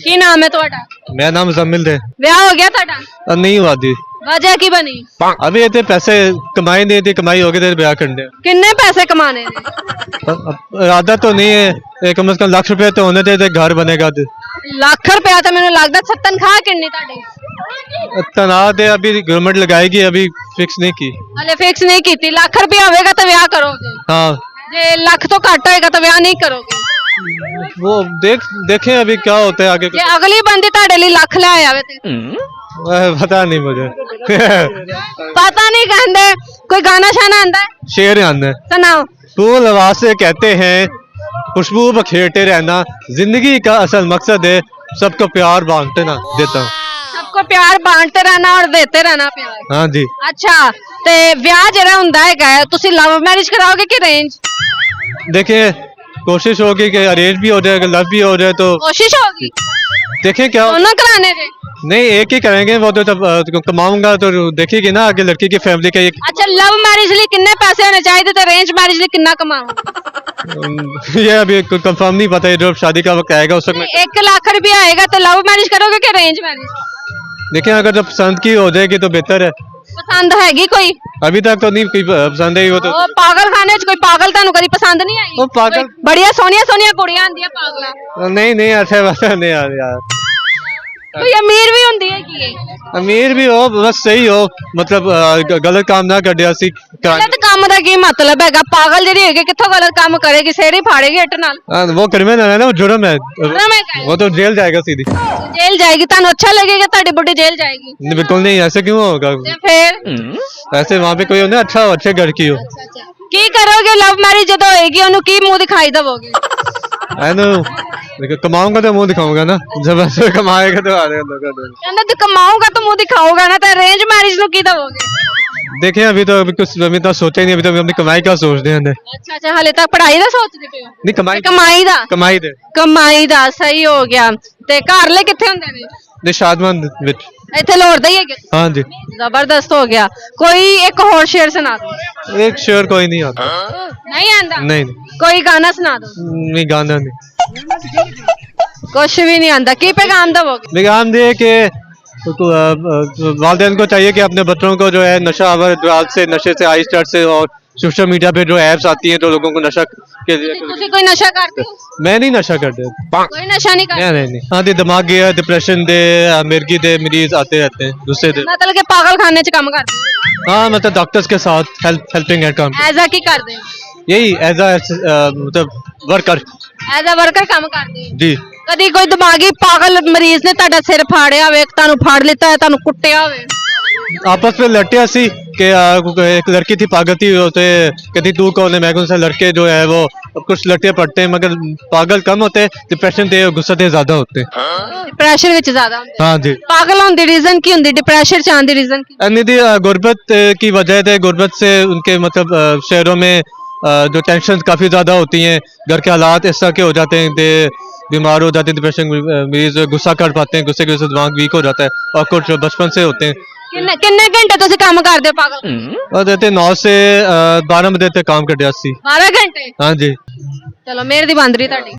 ਕੀ ਨਾਮ ਹੈ ਤੁਹਾਡਾ? मेरा नाम मुजम्मिल है। ਵਿਆਹ ਹੋ ਗਿਆ ਤੁਹਾਡਾ? नहीं हुआ दी ਵਜ੍ਹਾ ਕੀ ਬਣੀ? अभी ये पैसे कमाई नहीं थी, कमाई होगी तो ब्याह करने। ਕਿੰਨੇ ਪੈਸੇ ਕਮਾਣੇ ਨੇ? इरादा तो नहीं है, कम से कम लाख रुपए तो होने थे, घर बनेगा तो। ਲੱਖ ਰੁਪਇਆ ਤਾਂ ਮੈਨੂੰ ਲੱਗਦਾ ਤਨਖਾਹ ਕਿੰਨੀ ਤੁਹਾਡੀ? तनाव दे अभी गवर्नमेंट लगाएगी, अभी फिक्स नहीं की। ਹਲੇ ਫਿਕਸ ਨਹੀਂ ਕੀਤੀ। ਲੱਖ ਰੁਪਇਆ ਹੋਵੇਗਾ ਤਾਂ ਵਿਆਹ ਕਰੋਗੇ, हाँ ਜੇ ਲੱਖ ਤੋਂ ਘੱਟ ਹੋਏਗਾ ਤਾਂ ਵਿਆਹ ਨਹੀਂ ਕਰੋਗੇ। वो देखें अभी क्या होता है आगे। ਜੇ ਅਗਲੀ ਬੰਦੀ ਤੁਹਾਡੇ ਲਈ ਲੱਖ ਲੈ ਆਵੇ ਤੇ पता नहीं मुझे। ਪਤਾ ਨਹੀਂ ਕਹਿੰਦੇ। ਕੋਈ ਗਾਣਾ ਸ਼ਾਨਾ ਆਂਦਾ ਹੈ? शेर आंदा है, ਸੁਣਾਓ। फूल हवा से कहते हैं, खुशबू बखेरते रहना जिंदगी का असल मकसद है, सबको प्यार बांटते ना देता। सबको प्यार बांटते रहना और देते रहना प्यार। हाँ जी। ਅੱਛਾ ਤੇ ਵਿਆਹ ਜਿਹੜਾ ਹੁੰਦਾ ਹੈਗਾ ਤੁਸੀਂ ਲਵ ਮੈਰਿਜ ਕਰਾਓਗੇ ਕਿ ਅਰੇਂਜ? देखिए कोशिश होगी कि अरेंज भी हो जाए, अगर लव भी हो जाए तो ਕੋਸ਼ਿਸ਼ ਹੋਗੀ देखें क्या। ਦੋਨੋਂ ਕਰਾਣੇ ਜੇ? नहीं एक ही करेंगे, वो तो तब कमाऊंगा तो देखेगी ना आगे लड़की की फैमिली का। एक ਅੱਛਾ ਲਵ ਮੈਰਿਜ ਲਈ ਕਿੰਨੇ ਪੈਸੇ ਹੋਣੇ ਚਾਹੀਦੇ ਤੇ ਅਰੇਂਜ ਮੈਰਿਜ ਲਈ ਕਿੰਨਾ ਕਮਾਓ? ये अभी कंफर्म नहीं पता है, जो शादी का वक्त आएगा उस वक्त। 1 ਲੱਖ ਰੁਪया ਆਏਗਾ ਤੇ ਲਵ ਮੈਰਿਜ ਕਰੋਗੇ ਕਿ ਅਰੇਂਜ ਮੈਰਿਜ? देखें अगर जब पसंद की हो जाएगी तो बेहतर है। ਪਸੰਦ ਹੈਗੀ ਕੋਈ? अभी तक तो नहीं कोई पसंद है वो तो। ਉਹ ਪਾਗਲਖਾਨੇ 'ਚ ਕੋਈ ਪਾਗਲ ਤੁਹਾਨੂੰ ਕਦੀ ਪਸੰਦ ਨਹੀਂ ਆਈ? ਉਹ ਪਾਗਲ- ਕੋਈ ਬੜੀਆਂ ਸੋਹਣੀਆਂ ਸੋਹਣੀਆਂ ਕੁੜੀਆਂ ਆਂਦੀਆਂ ਪਾਗਲਾਂ। नहीं नहीं ऐसे वैसा नहीं यार। ਕੋਈ ਅਮੀਰ ਵੀ ਹੁੰਦੀ ਹੈ ਕੀ? अमीर भी हो बस सही हो, मतलब गलत काम ना कर दिया सी। ਗਲਤ ਕੰਮ ਦਾ ਕੀ ਮਤਲਬ ਹੈਗਾ? ਪਾਗਲ ਜਿਹੜੀ ਹੈਗੀ ਕਿੱਥੋਂ ਗਲਤ ਕੰਮ ਕਰੇਗੀ? ਸਿਰ ਹੀ ਫਾੜੇਗੀ ਇੱਟ ਨਾਲ। वो क्रिमिनल है ना, वो जुर्म है, जुर्म है क्या? वो तो जेल जाएगा सीधी। ਜੇਲ੍ਹ ਜਾਏਗੀ। ਤੁਹਾਨੂੰ ਅੱਛਾ ਲੱਗੇਗਾ ਤੁਹਾਡੀ ਬੁੱਢੀ ਜੇਲ੍ਹ ਜਾਏਗੀ? नहीं, बिल्कुल नहीं, ऐसे क्यों होगा। ਤੇ ਫਿਰ ऐसे वहाँ पे कोई हो ना अच्छा हो, अच्छे घर की हो। ਕੀ ਕਰੋਗੇ ਲਵ ਮੈਰਿਜ ਜਦੋਂ ਹੋਏਗੀ? ਉਹਨੂੰ ਕੀ ਮੂੰਹ ਦਿਖਾਈ ਦੇਵੋਗੇ? है ना, देखो कमाऊंगा तो मुंह दिखाऊंगा ना, जब ऐसे कमाएगा तो आ रहे लोग। ਕਹਿੰਦਾ ਤੂੰ ਕਮਾਊਗਾ ਤਾਂ ਮੂੰਹ ਦਿਖਾਊਗਾ ਨਾ, ਤੇ ਅਰੇਂਜ ਮੈਰਿਜ ਨੂੰ ਕੀ ਦੇਵੋਗੇ? देखें अभी तो अभी तो सोचा ही नहीं, अभी तो अपनी कमाई का सोच रहे हैं। ਅੱਛਾ ਅੱਛਾ ਹਲੇ ਤੱਕ ਪੜ੍ਹਾਈ ਦਾ ਸੋਚਦੇ ਪਏ ਹੋ? नहीं कमाई ਕਮਾਈ ਦਾ? कमाई दे ਕਮਾਈ ਦਾ ਸਹੀ ਹੋ ਗਿਆ। ਤੇ ਘਰਲੇ ਕਿੱਥੇ ਹੁੰਦੇ ਨੇ? नहीं शादमंद विच। ਇੱਥੇ ਲੋੜਦੇ ਹੀ ਹੈਗੇ। हाँ जी। ਜ਼ਬਰਦਸਤ ਹੋ ਗਿਆ। ਕੋਈ ਇੱਕ ਹੋਰ ਸ਼ੇਰ ਸੁਣਾ ਦਿਓ। एक शेर कोई नहीं आता। ਨਹੀਂ ਆਂਦਾ? नहीं ਕੋਈ ਗਾਣਾ ਸੁਣਾ ਦਿਓ। नहीं गाना नहीं। ਕੁਛ ਵੀ ਨਹੀਂ ਆਂਦਾ। ਕੀ ਪੈगाम ਦਵੋਗੇ? पैगाम दे कि वालिदैन को चाहिए कि अपने बच्चों को जो है नशा आवर ड्रग से, नशे से, आई स्टार्ट से और सोशल मीडिया पे जो एप्स आती हैं तो लोगों को नशा के। ਤੁਸੀਂ ਕੋਈ ਨਸ਼ਾ ਕਰਦੇ ਹੋ? मैं नहीं नशा करता। ਕੋਈ नशा नहीं करते? नहीं। हाँ दी दिमागी है, डिप्रेशन दे, मिर्गी दे मरीज आते रहते हैं गुस्से दे। मतलब कि पागलखाने च काम करते हो? हाँ मतलब डॉक्टर्स के साथ हेल्पिंग हैंड काम। एज की करते हो? यही एज मतलब वर्कर। एज अ वर्कर काम करते हो? जी। कदी कोई दिमागी पागल मरीज ने ਤੁਹਾਡਾ ਸਿਰ ਫਾੜਿਆ ਹੋਵੇ, ਤੁਹਾਨੂੰ ਫਾੜ ਲਿੱਤਾ ਹੈ, ਤੁਹਾਨੂੰ ਕੁੱਟਿਆ ਹੋਵੇ? आपस में लड़ते ऐसी कि एक लड़की थी पागल थी, तो कहती तू कौन है, मैं कौन सा। लड़के जो है वो कुछ लड़के पढ़ते हैं मगर पागल कम होते, डिप्रेशन थे, गुस्सा थे ज्यादा होते। डिप्रेशन ਵਿੱਚ ਜ਼ਿਆਦਾ ਹੁੰਦੇ? हाँ जी। पागल होने ਦੀ रीजन की ਹੁੰਦੀ? डिप्रेशन ਚ ਆਉਣ ਦੀ रीजन की? निधि गुर्बत की वजह से, गुर्बत से उनके मतलब शहरों में जो टेंशन काफी ज्यादा होती हैं, घर के हालात इस तरह के हो जाते हैं कि बीमार हो जाते हैं, डिप्रेशन मरीज गुस्सा कर पाते हैं, गुस्से की वजह से दिमाग वीक हो जाता है और कुछ बचपन से होते हैं। ਕਿੰਨੇ ਘੰਟੇ ਤੁਸੀਂ ਕੰਮ ਕਰਦੇ ਹੋ ਪਾਗਲ? और देते 9 से 12 बजे तक काम करते 80। 12 ਘੰਟੇ? हाँ जी। ਚਲੋ ਮਿਹਰ ਦੀ ਬੰਦਰੀ ਤੁਹਾਡੀ।